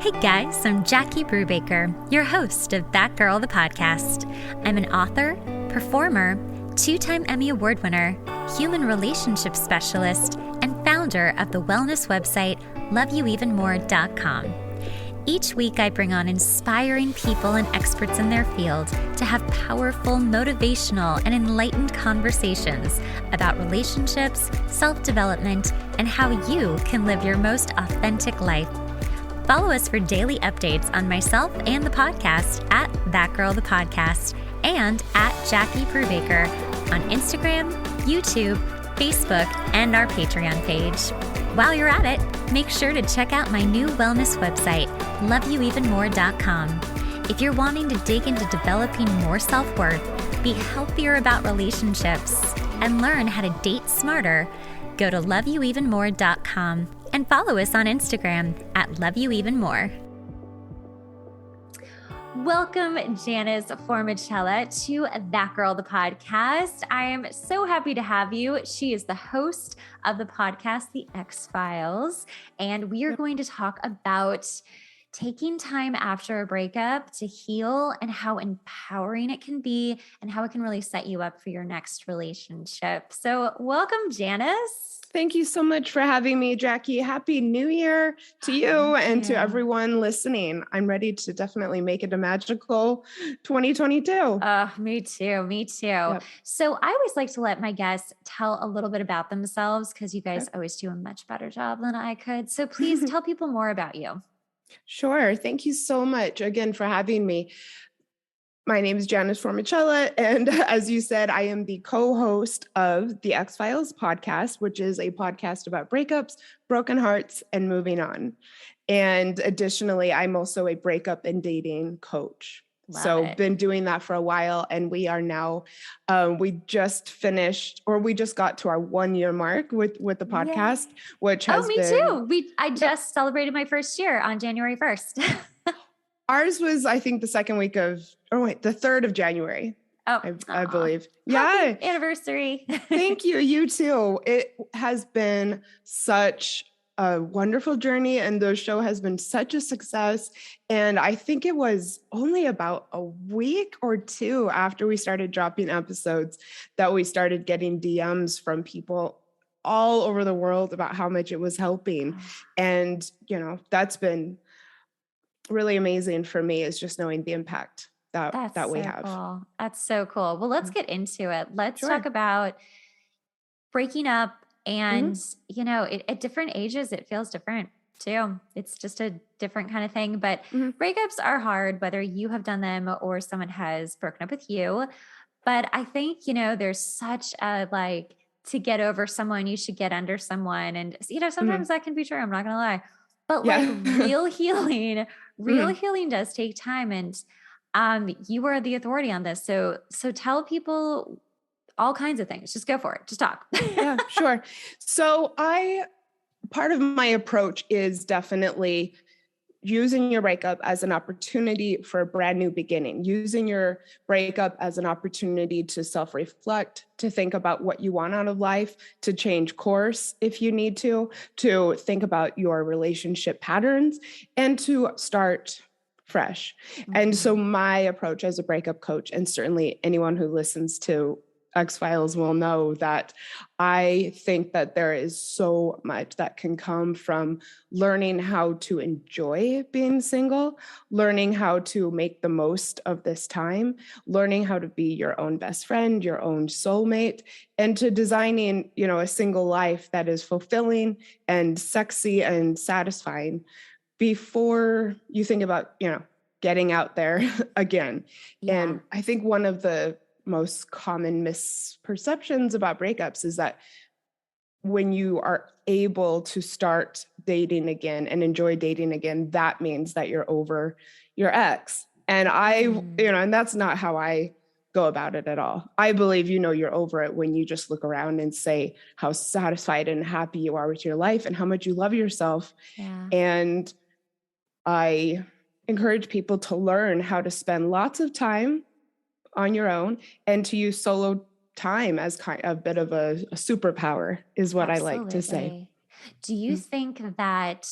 Hey guys, I'm Jackie Brubaker, your host of That Girl, the podcast. I'm an author, performer, 2-time Emmy Award winner, human relationship specialist, and founder of the wellness website loveyouevenmore.com. Each week, I bring on inspiring people and experts in their field to have powerful, motivational, and enlightened conversations about relationships, self-development, and how you can live your most authentic life. Follow us for daily updates on myself and the podcast at That Girl the Podcast and at Jackie Brubaker on Instagram, YouTube, Facebook, and our Patreon page. While you're at it, make sure to check out my new wellness website, loveyouevenmore.com. If you're wanting to dig into developing more self-worth, be healthier about relationships, and learn how to date smarter, go to loveyouevenmore.com and follow us on Instagram at loveyouevenmore. Welcome, Janice Formichella, to That Girl, the podcast. I am so happy to have you. She is the host of the podcast, The X-Files, and we are going to talk about taking time after a breakup to heal and how empowering it can be and how it can really set you up for your next relationship. So welcome, Janice. Thank you so much for having me, Jackie. Happy New Year to you and to everyone listening. I'm ready to definitely make it a magical 2022. Me too. Yep. So I always like to let my guests tell a little bit about themselves because you guys always do a much better job than I could. So please tell people more about you. Sure. Thank you so much again for having me. My name is Janice Formichella, and as you said, I am the co-host of the X-Files podcast, which is a podcast about breakups, broken hearts, and moving on. And additionally, I'm also a breakup and dating coach. Been doing that for a while, and we are now, we just got to our 1-year mark with the podcast, which has me too. I just celebrated my first year on January 1st. Ours was, I think, the 3rd of January. I believe. Happy anniversary. Thank you. You too. It has been such a wonderful journey, and the show has been such a success. And I think it was only about a week or two after we started dropping episodes that we started getting DMs from people all over the world about how much it was helping. And, that's been really amazing for me, is just knowing the impact that we have. Cool. That's so cool. Well, let's get into it. Let's talk about breaking up. And, at different ages, it feels different too. It's just a different kind of thing. But breakups are hard, whether you have done them or someone has broken up with you. But I think, there's such a to get over someone, you should get under someone. And, sometimes that can be true. I'm not going to lie. But real healing does take time. And you are the authority on this. So tell people all kinds of things. Just go for it. Just talk. Yeah, sure. So part of my approach is definitely using your breakup as an opportunity for a brand new beginning, using your breakup as an opportunity to self-reflect, to think about what you want out of life, to change course if you need to think about your relationship patterns, and to start fresh. And so my approach as a breakup coach, and certainly anyone who listens to X-Files will know that I think that there is so much that can come from learning how to enjoy being single, learning how to make the most of this time, learning how to be your own best friend, your own soulmate, and to designing, a single life that is fulfilling and sexy and satisfying before you think about, getting out there again. Yeah. And I think one of the most common misperceptions about breakups is that when you are able to start dating again and enjoy dating again, that means that you're over your ex. And and that's not how I go about it at all. I believe, you're over it when you just look around and say how satisfied and happy you are with your life and how much you love yourself. Yeah. And I encourage people to learn how to spend lots of time on your own and to use solo time as kind of a bit of a superpower is what Absolutely. I like to say. Do you think that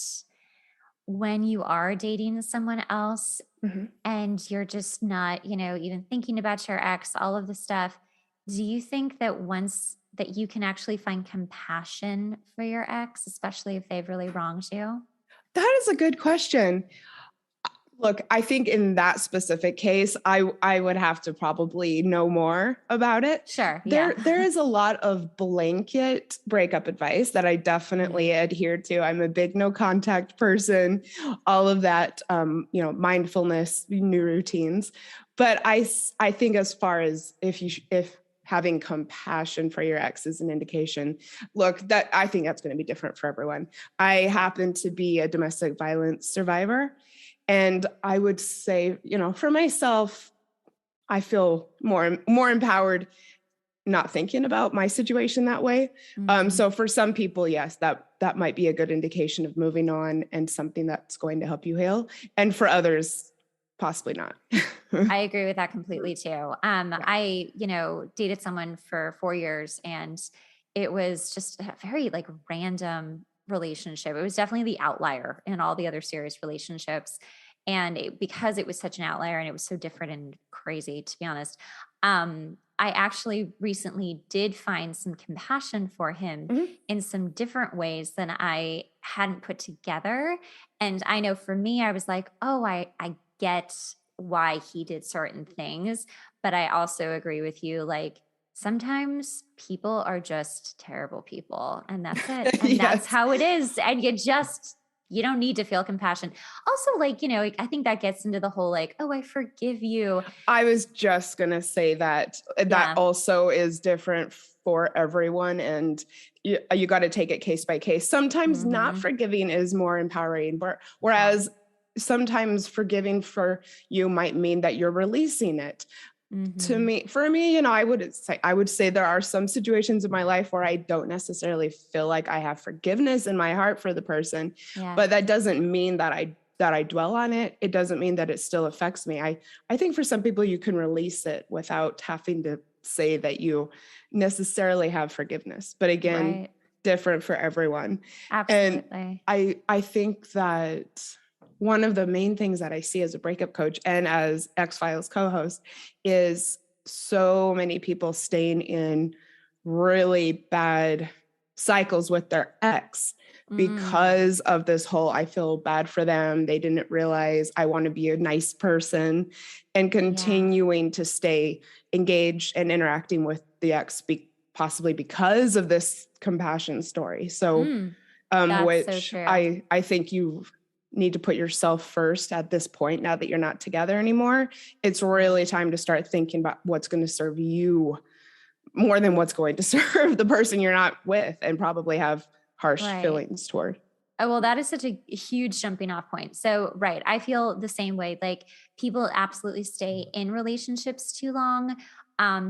when you are dating someone else Mhm. and you're just not, even thinking about your ex, all of the stuff, do you think that once that you can actually find compassion for your ex, especially if they've really wronged you? That is a good question. Look, I think in that specific case, I would have to probably know more about it. Sure. Yeah. There is a lot of blanket breakup advice that I definitely adhere to. I'm a big no contact person, all of that, mindfulness, new routines. But I think as far as if having compassion for your ex is an indication, look, that I think that's going to be different for everyone. I happen to be a domestic violence survivor. And I would say, for myself, I feel more empowered not thinking about my situation that way. So for some people, yes, that might be a good indication of moving on and something that's going to help you heal. And for others, possibly not. I agree with that completely too. I, dated someone for 4 years, and it was just a very like random relationship. It was definitely the outlier in all the other serious relationships. And because it was such an outlier and it was so different and crazy, to be honest, I actually recently did find some compassion for him in some different ways than I hadn't put together. And I know for me, I was like, oh, I get why he did certain things. But I also agree with you. Like sometimes people are just terrible people, and that's it. And that's Yes. how it is. And you don't need to feel compassion. Also, like, I think that gets into the whole like, oh, I forgive you. I was just going to say that also is different for everyone. And you got to take it case by case. Sometimes not forgiving is more empowering, whereas sometimes forgiving for you might mean that you're releasing it. For me, I would say there are some situations in my life where I don't necessarily feel like I have forgiveness in my heart for the person, but that doesn't mean that I dwell on it. It doesn't mean that it still affects me. I think for some people you can release it without having to say that you necessarily have forgiveness. But again, different for everyone. Absolutely. And I think that one of the main things that I see as a breakup coach and as X-Files co-host is so many people staying in really bad cycles with their ex because of this whole, I feel bad for them. They didn't realize I want to be a nice person, and continuing to stay engaged and interacting with the ex possibly because of this compassion story. So, which so I think you need to put yourself first at this point. Now that you're not together anymore, it's really time to start thinking about what's going to serve you more than what's going to serve the person you're not with and probably have harsh feelings toward. Oh, well, that is such a huge jumping off point. So, I feel the same way. Like people absolutely stay in relationships too long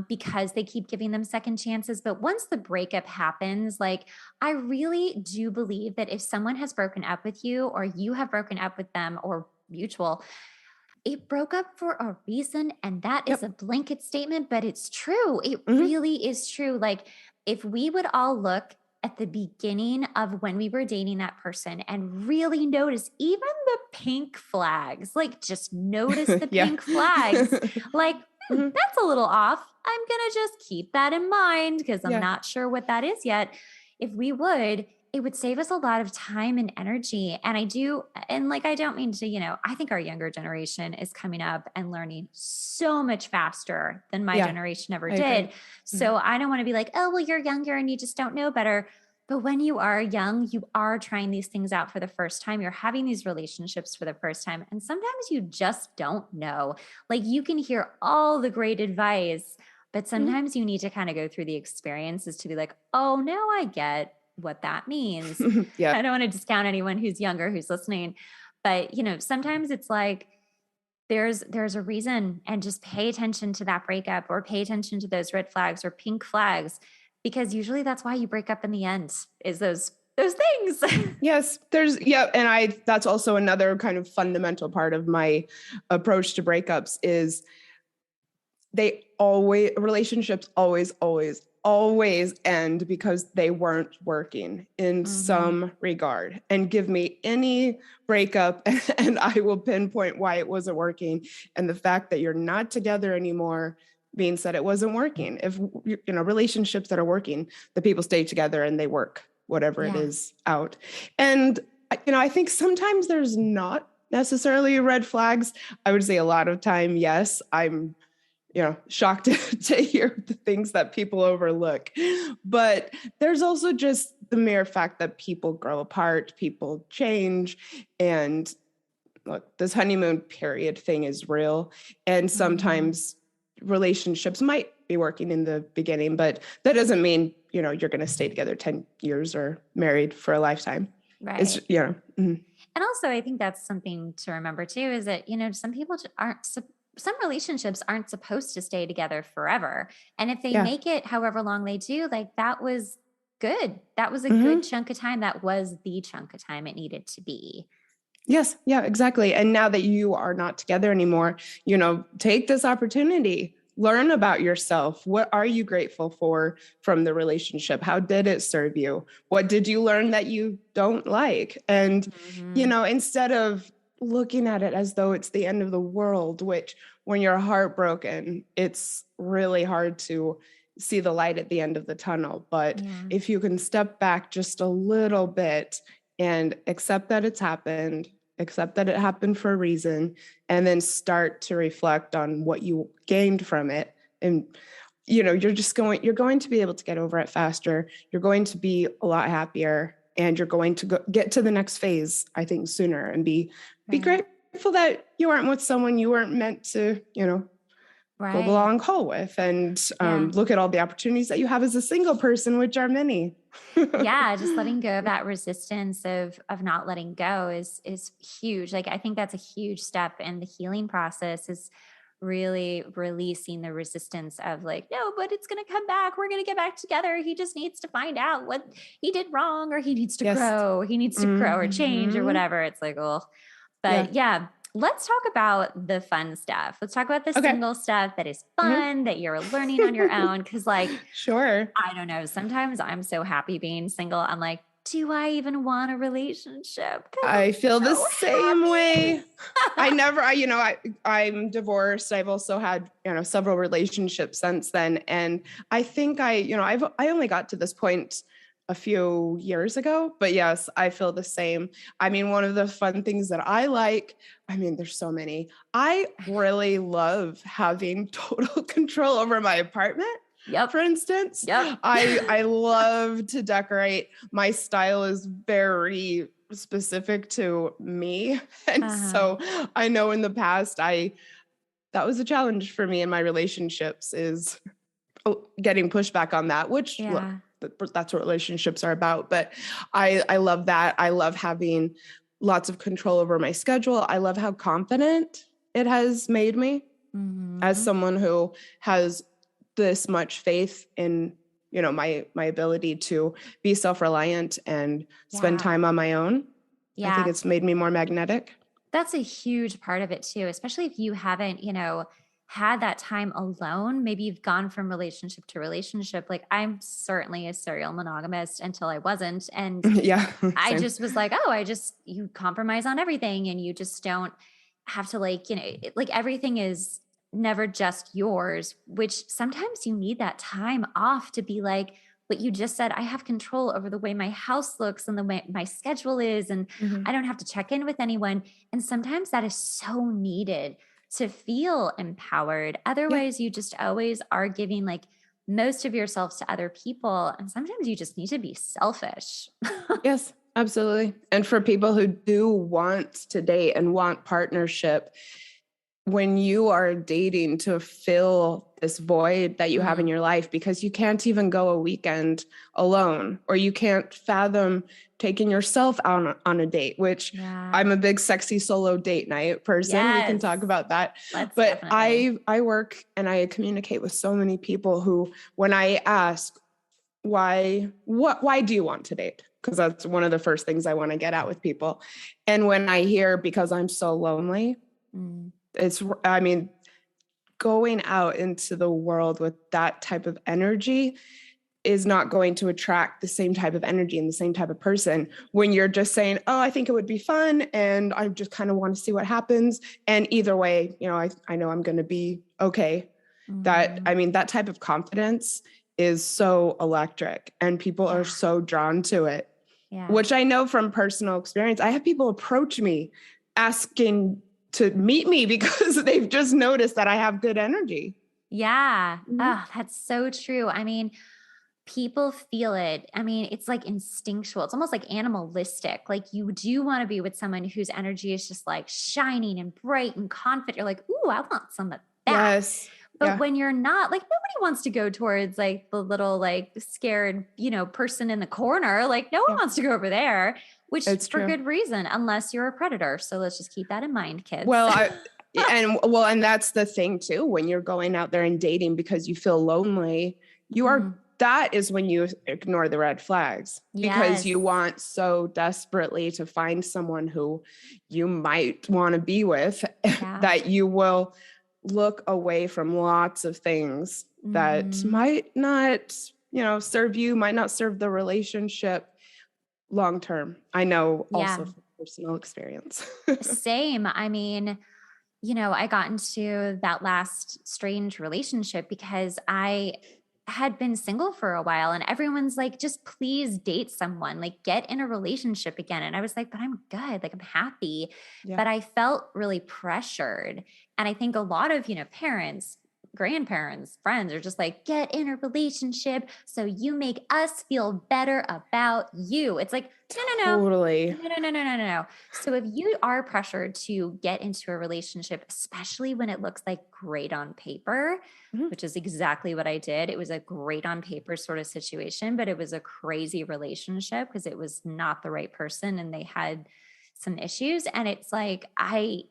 because they keep giving them second chances. But once the breakup happens, like I really do believe that if someone has broken up with you or you have broken up with them or mutual, it broke up for a reason. And that is a blanket statement, but it's true. It really is true. Like if we would all look at the beginning of when we were dating that person and really notice even the pink flags, like just notice the pink flags, like that's a little off. I'm going to just keep that in mind because I'm not sure what that is yet. If we would, it would save us a lot of time and energy. And I don't mean to, I think our younger generation is coming up and learning so much faster than my generation ever did. So I don't want to be like, oh, well, you're younger and you just don't know better. But when you are young, you are trying these things out for the first time. You're having these relationships for the first time. And sometimes you just don't know. Like you can hear all the great advice, but sometimes you need to kind of go through the experiences to be like, oh, now I get what that means. I don't want to discount anyone who's younger, who's listening, but sometimes it's like, there's a reason, and just pay attention to that breakup or pay attention to those red flags or pink flags, because usually that's why you break up in the end is those things. Yes, and that's also another kind of fundamental part of my approach to breakups is relationships always always end because they weren't working in some regard, and give me any breakup and I will pinpoint why it wasn't working. And the fact that you're not together anymore means that it wasn't working. If, relationships that are working, the people stay together and they work whatever it is out. And, I think sometimes there's not necessarily red flags. I would say a lot of time, yes, I'm shocked to hear the things that people overlook. But there's also just the mere fact that people grow apart, people change. And look, this honeymoon period thing is real. And sometimes relationships might be working in the beginning, but that doesn't mean, you're going to stay together 10 years or married for a lifetime. Right. It's, And also, I think that's something to remember too, is that, some people some relationships aren't supposed to stay together forever. And if they make it however long they do, like that was good. That was a good chunk of time. That was the chunk of time it needed to be. Yes. Yeah, exactly. And now that you are not together anymore, take this opportunity, learn about yourself. What are you grateful for from the relationship? How did it serve you? What did you learn that you don't like? And, instead of looking at it as though it's the end of the world, which when you're heartbroken, it's really hard to see the light at the end of the tunnel. But if you can step back just a little bit and accept that it's happened, accept that it happened for a reason, and then start to reflect on what you gained from it. And, you're going to be able to get over it faster. You're going to be a lot happier, and you're going to get to the next phase, I think, sooner, and be grateful that you aren't with someone you weren't meant to, go the long haul with, and look at all the opportunities that you have as a single person, which are many. Just letting go of that resistance of not letting go is huge. Like, I think that's a huge step in the healing process, is really releasing the resistance of like, no, but it's going to come back. We're going to get back together. He just needs to find out what he did wrong, or he needs to grow. He needs to grow or change or whatever. It's like, oh, but let's talk about the fun stuff. Let's talk about the single stuff that is fun, that you're learning on your own. Cause like, sure. I don't know. Sometimes I'm so happy being single. I'm like, do I even want a relationship? I feel the same way. I'm divorced. I've also had, several relationships since then. And I think I only got to this point a few years ago, but yes, I feel the same. I mean, one of the fun things that I like, there's so many. I really love having total control over my apartment. Yep. For instance, yep. I love to decorate. My style is very specific to me. And so I know in the past, that was a challenge for me in my relationships, is getting pushback on that, which look, that's what relationships are about. But I love that. I love having lots of control over my schedule. I love how confident it has made me as someone who has this much faith in, my ability to be self-reliant and spend time on my own. I think it's made me more magnetic. That's a huge part of it too, especially if you haven't, had that time alone. Maybe you've gone from relationship to relationship. Like, I'm certainly a serial monogamist until I wasn't. And I just was like, you compromise on everything, and you just don't have to like everything is never just yours, which sometimes you need that time off to be like what you just said. I have control over the way my house looks and the way my schedule is, and I don't have to check in with anyone. And sometimes that is so needed to feel empowered. Otherwise, you just always are giving like most of yourselves to other people. And sometimes you just need to be selfish. Yes, absolutely. And for people who do want to date and want partnership, when you are dating to fill this void that you have in your life, because you can't even go a weekend alone, or you can't fathom taking yourself out on a date, which I'm a big sexy solo date night person. We can talk about that. But I work and I communicate with so many people who, when I ask, why do you want to date? Because that's one of the first things I want to get at with people. And when I hear, because I'm so lonely, going out into the world with that type of energy is not going to attract the same type of energy and the same type of person when you're just saying, oh, I think it would be fun and I just kind of want to see what happens. And either way, I know I'm going to be okay. That type of confidence is so electric and people are so drawn to it, which I know from personal experience. I have people approach me asking to meet me because they've just noticed that I have good energy. Yeah. Oh, that's so true. I mean, people feel it. I mean, it's like instinctual. It's almost like animalistic. Like you do want to be with someone whose energy is just like shining and bright and confident. You're like, ooh, I want some of that. Yes. But when you're not, like, nobody wants to go towards like the little like scared, person in the corner. Like no one wants to go over there, which it's for good reason, unless you're a predator. So let's just keep that in mind, kids. Well, and that's the thing too, when you're going out there and dating because you feel lonely, that is when you ignore the red flags because you want so desperately to find someone who you might want to be with that you will look away from lots of things that might not, serve you, might not serve the relationship long term. I know also from personal experience. Same. I mean, I got into that last strange relationship because I had been single for a while and everyone's like, just please date someone, like get in a relationship again. And I was like, but I'm good. Like I'm happy, but I felt really pressured. And I think a lot of, parents, grandparents, friends are just like, get in a relationship so you make us feel better about you. It's like, no. Totally. No. So if you are pressured to get into a relationship, especially when it looks like great on paper, which is exactly what I did. It was a great on paper sort of situation, but it was a crazy relationship because it was not the right person and they had some issues. And it's like, I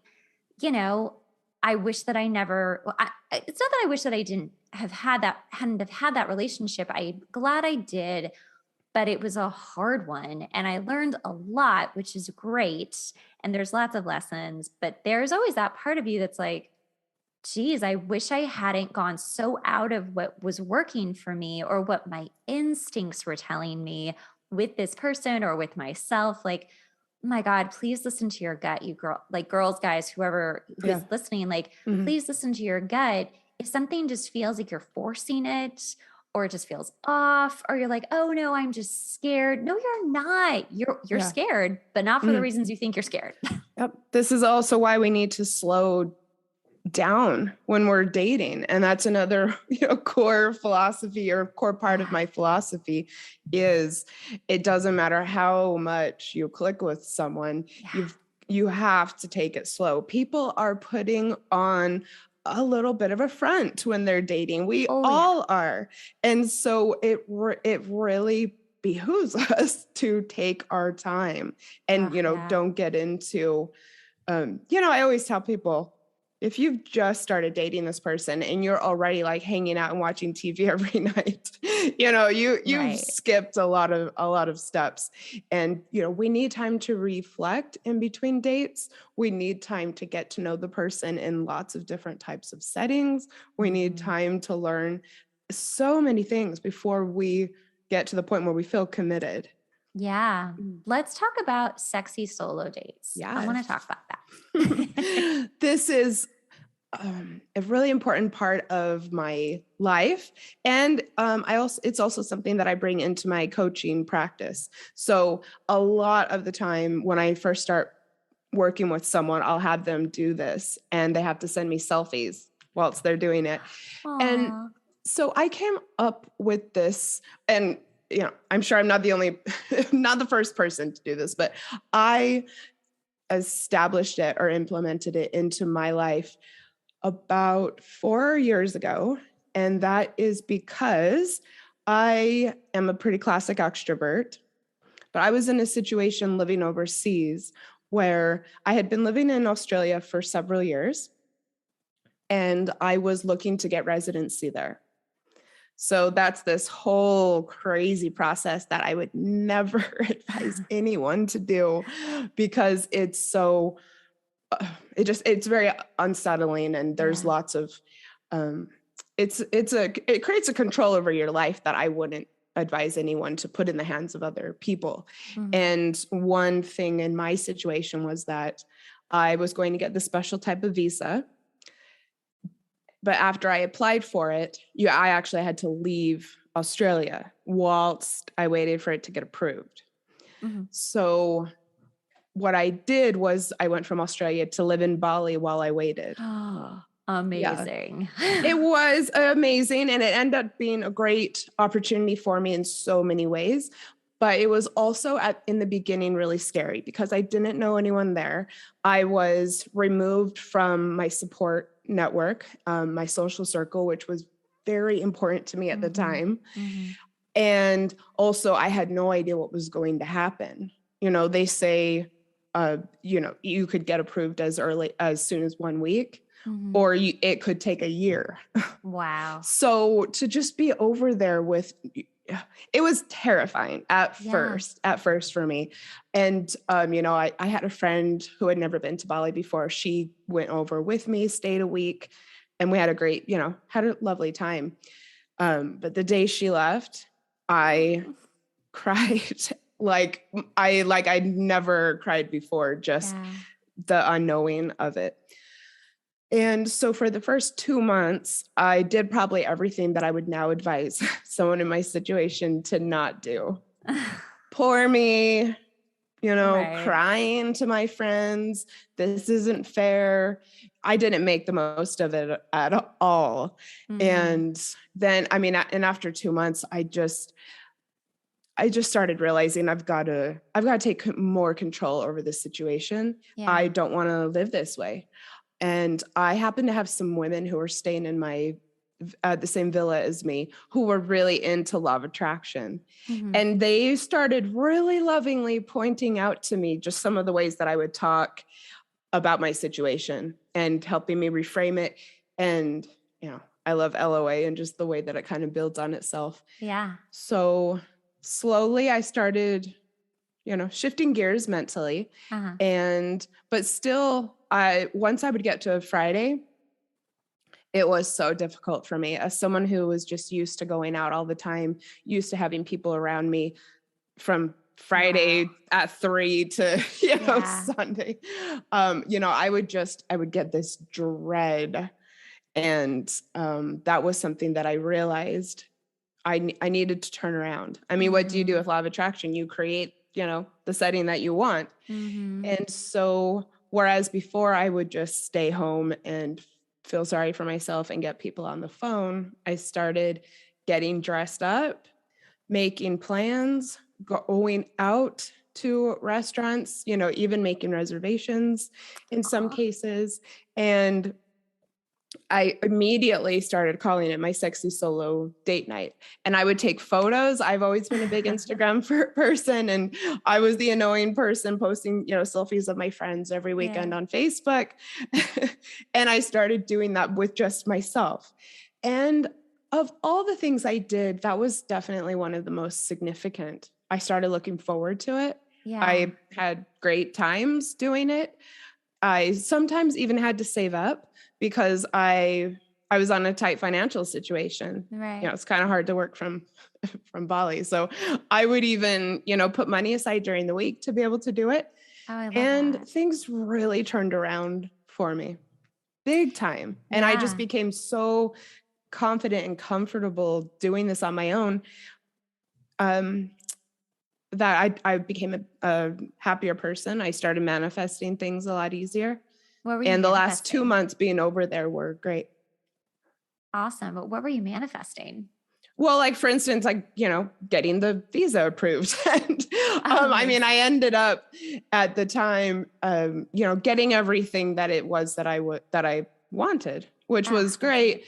wish that I never, it's not that I wish that I hadn't have had that relationship. I'm glad I did, but it was a hard one. And I learned a lot, which is great. And there's lots of lessons, but there's always that part of you that's like, geez, I wish I hadn't gone so out of what was working for me or what my instincts were telling me with this person or with myself. Like, my God, please listen to your gut, you girls, guys, whoever is listening, like, please listen to your gut. If something just feels like you're forcing it or it just feels off, or you're like, oh no, I'm just scared. No, you're not. You're scared, but not for the reasons you think you're scared. Yep. This is also why we need to slow down when we're dating. And that's another core philosophy or core part of my philosophy is it doesn't matter how much you click with someone, you have to take it slow. People are putting on a little bit of a front when they're dating. We all are. And so it really behooves us to take our time and, don't get into, I always tell people, if you've just started dating this person and you're already like hanging out and watching TV every night, you've skipped a lot of steps. And, we need time to reflect in between dates. We need time to get to know the person in lots of different types of settings. We need time to learn so many things before we get to the point where we feel committed. Yeah. Let's talk about sexy solo dates. Yeah. I want to talk about that. This is a really important part of my life. And it's also something that I bring into my coaching practice. So a lot of the time when I first start working with someone, I'll have them do this and they have to send me selfies whilst they're doing it. Aww. And so I came up with this, and I'm sure I'm not not the first person to do this, but I established it or implemented it into my life about 4 years ago. And that is because I am a pretty classic extrovert, but I was in a situation living overseas where I had been living in Australia for several years and I was looking to get residency there. So that's this whole crazy process that I would never advise anyone to do because it's so, it's very unsettling and there's lots of, it creates a control over your life that I wouldn't advise anyone to put in the hands of other people. Mm-hmm. And one thing in my situation was that I was going to get the special type of visa. But after I applied for it, I actually had to leave Australia whilst I waited for it to get approved. Mm-hmm. So what I did was I went from Australia to live in Bali while I waited. Oh, amazing. Yeah. It was amazing. And it ended up being a great opportunity for me in so many ways. But it was also in the beginning really scary because I didn't know anyone there. I was removed from my support network, my social circle, which was very important to me at the time. Mm-hmm. And also I had no idea what was going to happen. They say, you could get approved as soon as 1 week, Mm-hmm. or it could take a year. Wow. So to just be over there it was terrifying at first for me. And, I had a friend who had never been to Bali before. She went over with me, stayed a week, and we had had a lovely time. But the day she left, I cried like I'd never cried before, just the unknowing of it. And so for the first 2 months, I did probably everything that I would now advise someone in my situation to not do. Poor me, crying to my friends. This isn't fair. I didn't make the most of it at all. Mm-hmm. And then, and after 2 months, I just started realizing I've got to take more control over this situation. Yeah. I don't want to live this way. And I happened to have some women who were staying in the same villa as me who were really into law of attraction. Mm-hmm. And they started really lovingly pointing out to me just some of the ways that I would talk about my situation and helping me reframe it. And, I love LOA and just the way that it kind of builds on itself. Yeah. So slowly I started, shifting gears mentally. Uh-huh. But still, once I would get to a Friday, it was so difficult for me as someone who was just used to going out all the time, used to having people around me from Friday at 3 to, Sunday. I would get this dread. And that was something that I realized I needed to turn around. What do you do with law of attraction? You create, the setting that you want. Mm-hmm. And so, whereas before I would just stay home and feel sorry for myself and get people on the phone, I started getting dressed up, making plans, going out to restaurants, even making reservations in some cases. And I immediately started calling it my sexy solo date night. And I would take photos. I've always been a big Instagram person. And I was the annoying person posting, selfies of my friends every weekend on Facebook. And I started doing that with just myself. And of all the things I did, that was definitely one of the most significant. I started looking forward to it. Yeah. I had great times doing it. I sometimes even had to save up because I was on a tight financial situation. Right. It's kind of hard to work from Bali. So I would even, put money aside during the week to be able to do it. Oh, I love and that. Things really turned around for me big time. And I just became so confident and comfortable doing this on my own. That I became a happier person. I started manifesting things a lot easier. What were you and the last manifesting? 2 months being over there were great. Awesome. But what were you manifesting? Well, like for instance, getting the visa approved. And I ended up at the time, getting everything that it was that I wanted, which was great.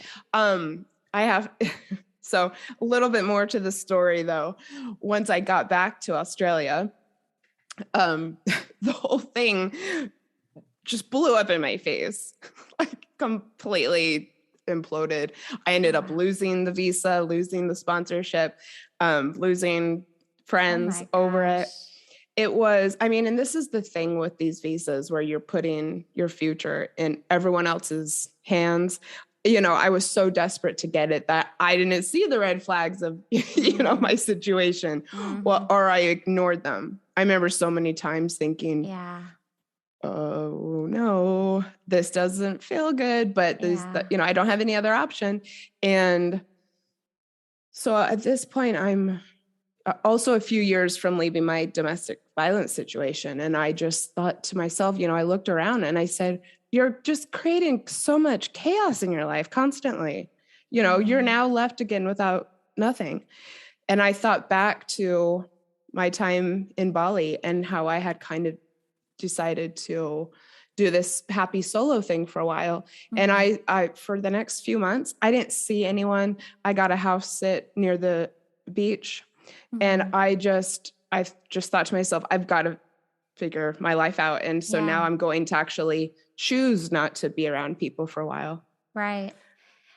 So a little bit more to the story though. Once I got back to Australia, the whole thing just blew up in my face, like completely imploded. I ended up losing the visa, losing the sponsorship, losing friends over it. It was, and this is the thing with these visas where you're putting your future in everyone else's hands. I was so desperate to get it that I didn't see the red flags of, my situation, or I ignored them. I remember so many times thinking, oh no, this doesn't feel good, but I don't have any other option. And so at this point, I'm also a few years from leaving my domestic violence situation. And I just thought to myself, I looked around and I said, you're just creating so much chaos in your life constantly. You're now left again without nothing. And I thought back to my time in Bali and how I had kind of decided to do this happy solo thing for a while. And I for the next few months, I didn't see anyone. I got a house sit near the beach. And I just thought to myself, I've got to figure my life out. And so now I'm going to actually choose not to be around people for a while. Right.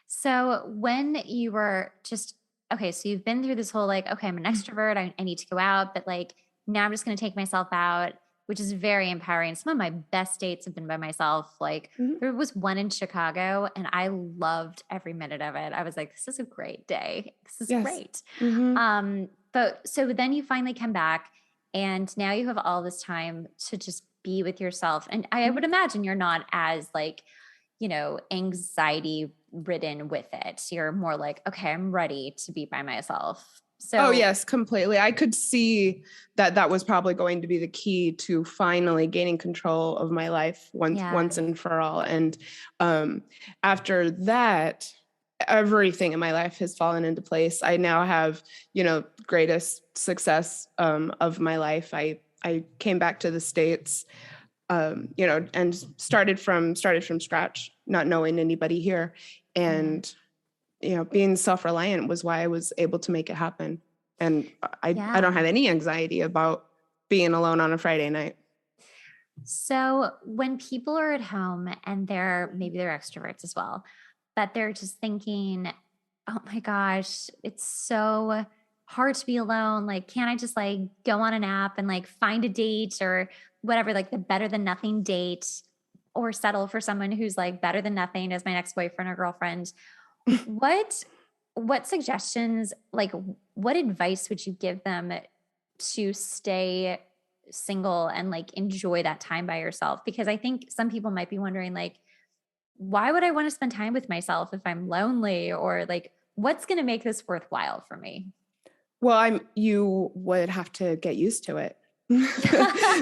So when you were so you've been through this whole like, okay, I'm an extrovert. I need to go out, but like now I'm just going to take myself out, which is very empowering. Some of my best dates have been by myself. Like there was one in Chicago and I loved every minute of it. I was like, this is a great day. This is great. But so then you finally come back and now you have all this time to just be with yourself. And I would imagine you're not as like, anxiety ridden with it. You're more like, okay, I'm ready to be by myself. So, oh yes, completely. I could see that was probably going to be the key to finally gaining control of my life once and for all. And after that, everything in my life has fallen into place. I now have, greatest success of my life. I came back to the States, and started from scratch, not knowing anybody here. And being self-reliant was why I was able to make it happen. And I don't have any anxiety about being alone on a Friday night. So when people are at home and maybe they're extroverts as well, but they're just thinking, oh my gosh, it's so hard to be alone. Like, can't I just like go on an app and like find a date or whatever, like the better than nothing date, or settle for someone who's like better than nothing as my next boyfriend or girlfriend? What suggestions, like what advice would you give them to stay single and like enjoy that time by yourself? Because I think some people might be wondering like, why would I want to spend time with myself if I'm lonely, or like, what's going to make this worthwhile for me? Well, you would have to get used to it.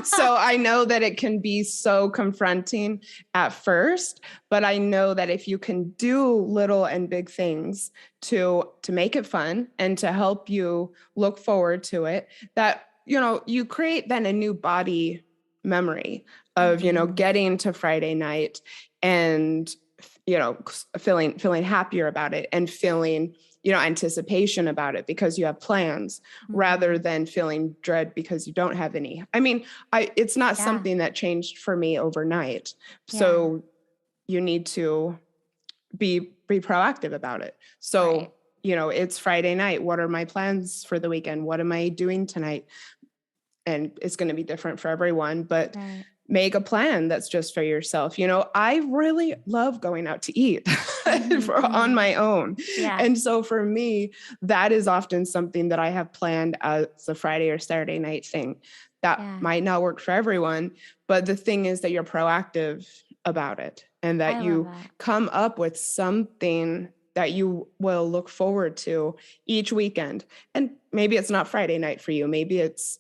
So I know that it can be so confronting at first, but I know that if you can do little and big things to make it fun and to help you look forward to it, that, you create then a new body memory of, getting to Friday night and, feeling happier about it and feeling, anticipation about it because you have plans rather than feeling dread because you don't have any. I mean, it's not something that changed for me overnight. So you need to be proactive about it. So, it's Friday night. What are my plans for the weekend? What am I doing tonight? And it's going to be different for everyone, but make a plan that's just for yourself. I really love going out to eat on my own. Yeah. And so for me, that is often something that I have planned as a Friday or Saturday night thing. That might not work for everyone, but the thing is that you're proactive about it and that you come up with something that you will look forward to each weekend. And maybe it's not Friday night for you. Maybe it's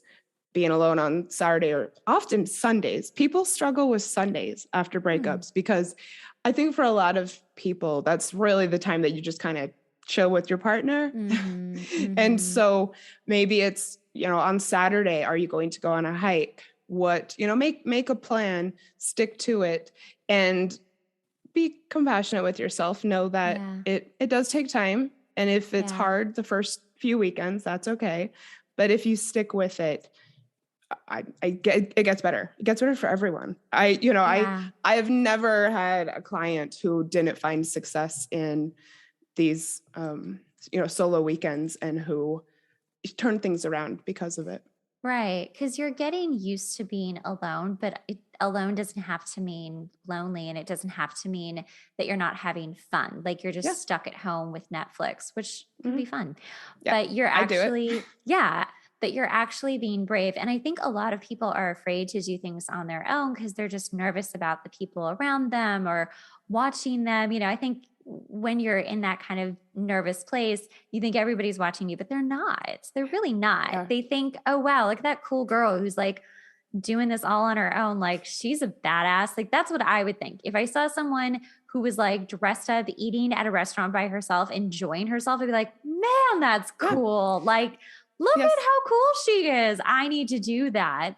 being alone on Saturday or often Sundays. People struggle with Sundays after breakups because I think for a lot of people, that's really the time that you just kind of chill with your partner. And so maybe it's, on Saturday, are you going to go on a hike? Make a plan, stick to it, and be compassionate with yourself. Know that it does take time. And if it's hard the first few weekends, that's okay. But if you stick with it, it gets better. It gets better for everyone. I have never had a client who didn't find success in these, solo weekends and who turned things around because of it. Right. Because you're getting used to being alone, but alone doesn't have to mean lonely. And it doesn't have to mean that you're not having fun. Like you're Yeah. just stuck at home with Netflix, which can Mhm. be fun. Yeah. But you're I do it. actually, yeah, but you're actually being brave. And I think a lot of people are afraid to do things on their own because they're just nervous about the people around them or watching them. I think when you're in that kind of nervous place, you think everybody's watching you, but they're not. They're really not. Yeah. They think, oh, wow, look at that cool girl who's like doing this all on her own. Like she's a badass. Like that's what I would think. If I saw someone who was like dressed up, eating at a restaurant by herself, enjoying herself, I'd be like, man, that's Yeah. cool. Like, look at Yes. how cool she is. I need to do that.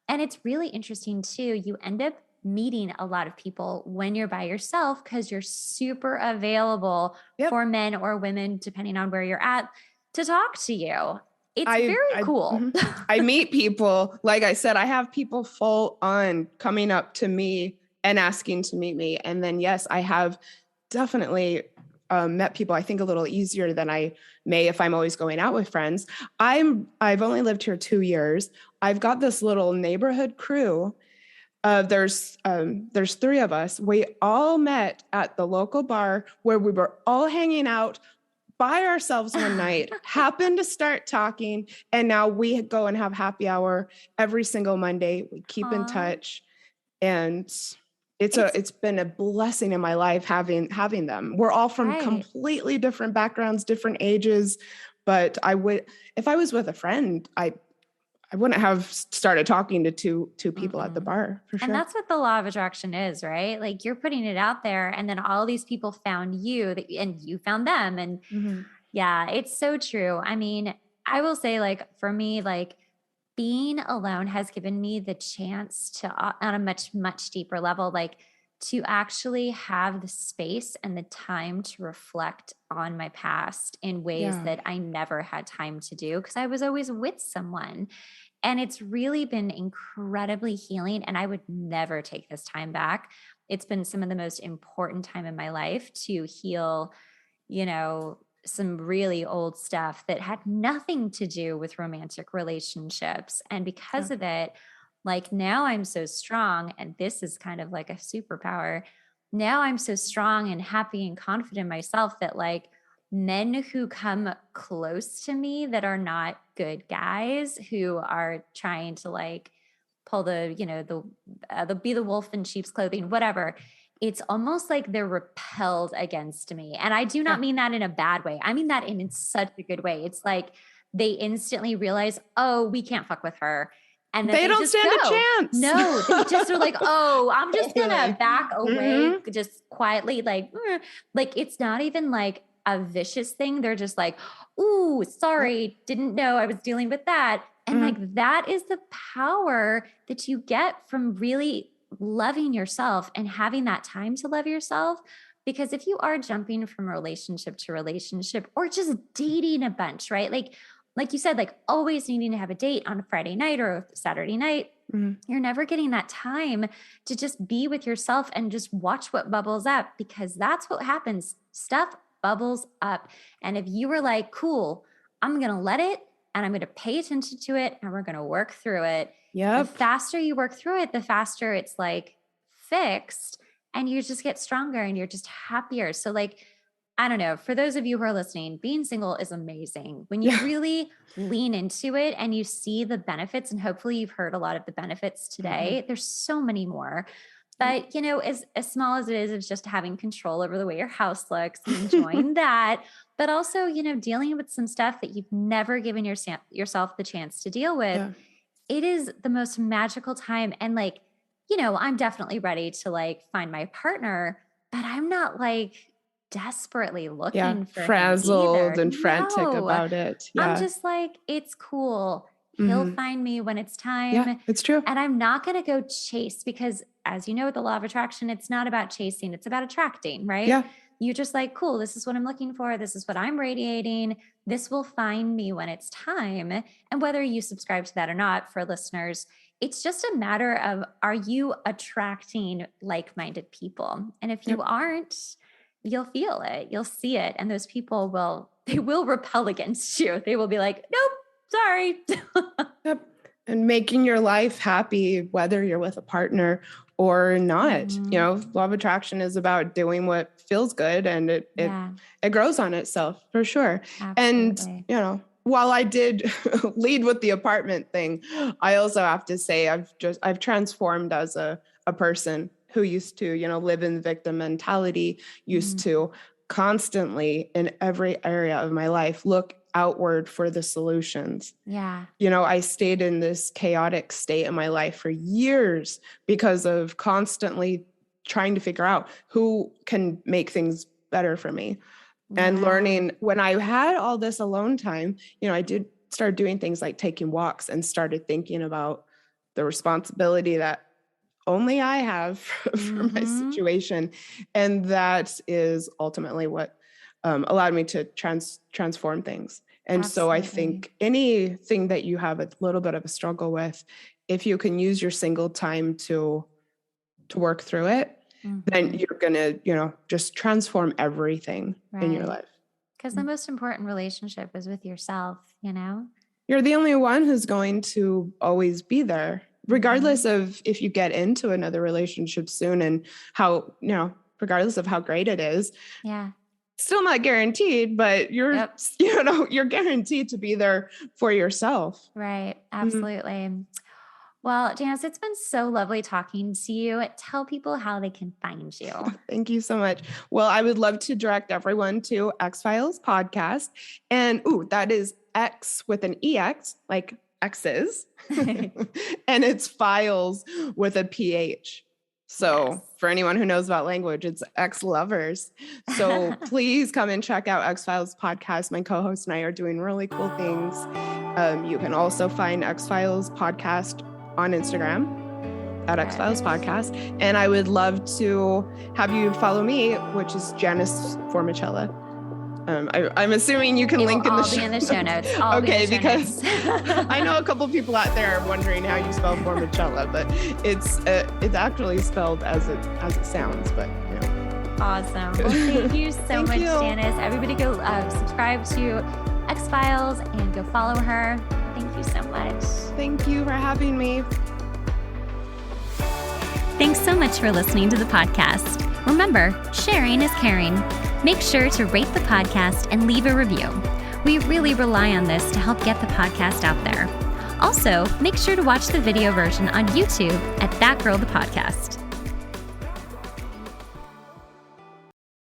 And it's really interesting too. You end up meeting a lot of people when you're by yourself because you're super available Yep. for men or women, depending on where you're at, to talk to you. It's very cool. I meet people, like I said, I have people full on coming up to me and asking to meet me. And then, yes, I have definitely met people, I think a little easier than I may if I'm always going out with friends. I've only lived here 2 years. I've got this little neighborhood crew. There's 3 of us. We all met at the local bar where we were all hanging out by ourselves one night, happened to start talking, and now we go and have happy hour every single Monday. We keep in touch, and it's been a blessing in my life having them. We're all from completely different backgrounds, different ages, but if I was with a friend, I wouldn't have started talking to two people at the bar for sure. And that's what the law of attraction is, right? Like you're putting it out there and then all these people found you and you found them. And yeah, it's so true. I mean, I will say like for me, like being alone has given me the chance to on a much, much deeper level, like to actually have the space and the time to reflect on my past in ways that I never had time to do because I was always with someone. And it's really been incredibly healing. And I would never take this time back. It's been some of the most important time in my life to heal, some really old stuff that had nothing to do with romantic relationships. And because of it, like now I'm so strong, and this is kind of like a superpower. Now I'm so strong and happy and confident in myself that like men who come close to me that are not good guys who are trying to like pull they'll be the wolf in sheep's clothing, whatever. It's almost like they're repelled against me. And I do not mean that in a bad way. I mean that in such a good way. It's like they instantly realize, oh, we can't fuck with her. And they don't stand a chance. No, they just are like, oh, I'm just going to back away just quietly. Like it's not even like a vicious thing. They're just like, ooh, sorry, didn't know I was dealing with that. And like, that is the power that you get from really loving yourself and having that time to love yourself. Because if you are jumping from relationship to relationship or just dating a bunch, right? Like you said, like always needing to have a date on a Friday night or a Saturday night, you're never getting that time to just be with yourself and just watch what bubbles up, because that's what happens. Stuff bubbles up. And if you were like, cool, I'm going to let it and I'm going to pay attention to it and we're going to work through it. The faster you work through it, the faster it's like fixed and you just get stronger and you're just happier. So like, I don't know, for those of you who are listening, being single is amazing. When you really lean into it and you see the benefits, and hopefully you've heard a lot of the benefits today. There's so many more. But, as small as it is, it's just having control over the way your house looks and enjoying that. But also, dealing with some stuff that you've never given yourself the chance to deal with. Yeah. It is the most magical time. And like, I'm definitely ready to like find my partner, but I'm not like desperately looking for frazzled and frantic about it. Yeah. I'm just like, it's cool. He'll find me when it's time. Yeah, it's true. And I'm not going to go chase because, as you know, with the law of attraction, it's not about chasing. It's about attracting, right? Yeah. You're just like, cool, this is what I'm looking for. This is what I'm radiating. This will find me when it's time. And whether you subscribe to that or not, for listeners, it's just a matter of, are you attracting like-minded people? And if you aren't, you'll feel it, you'll see it. And those people will repel against you. They will be like, nope, sorry. And making your life happy, whether you're with a partner or not. Law of attraction is about doing what feels good, and it grows on itself for sure. Absolutely. And, while I did lead with the apartment thing, I also have to say I've transformed as a person who used to, live in the victim mentality, used to constantly in every area of my life look outward for the solutions. Yeah. I stayed in this chaotic state in my life for years because of constantly trying to figure out who can make things better for me. And learning when I had all this alone time, I did start doing things like taking walks and started thinking about the responsibility that only I have for my situation. And that is ultimately what allowed me to transform things. And so I think anything that you have a little bit of a struggle with, if you can use your single time to work through it, then you're going to, just transform everything in your life. Because the most important relationship is with yourself, You're the only one who's going to always be there, regardless of if you get into another relationship soon and how, regardless of how great it is. Yeah. Still not guaranteed, but you're, you're guaranteed to be there for yourself. Right. Absolutely. Well, Janice, it's been so lovely talking to you. Tell people how they can find you. Thank you so much. Well, I would love to direct everyone to X-Files podcast. And that is X with an EX, like X's. And it's files with a PH. So for anyone who knows about language, it's ex-lovers. So please come and check out X-Files podcast. My co-host and I are doing really cool things. You can also find X-Files podcast on Instagram at X-Files podcast. And I would love to have you follow me, which is Janice Formichella. I'm assuming you can link in the show notes. Okay, because I know a couple people out there are wondering how you spell Formichella, but it's actually spelled as it sounds. But Awesome. Well, thank you so much, Janice. Everybody go subscribe to X-Files and go follow her. Thank you so much. Thank you for having me. Thanks so much for listening to the podcast. Remember, sharing is caring. Make sure to rate the podcast and leave a review. We really rely on this to help get the podcast out there. Also, make sure to watch the video version on YouTube at That Girl the Podcast.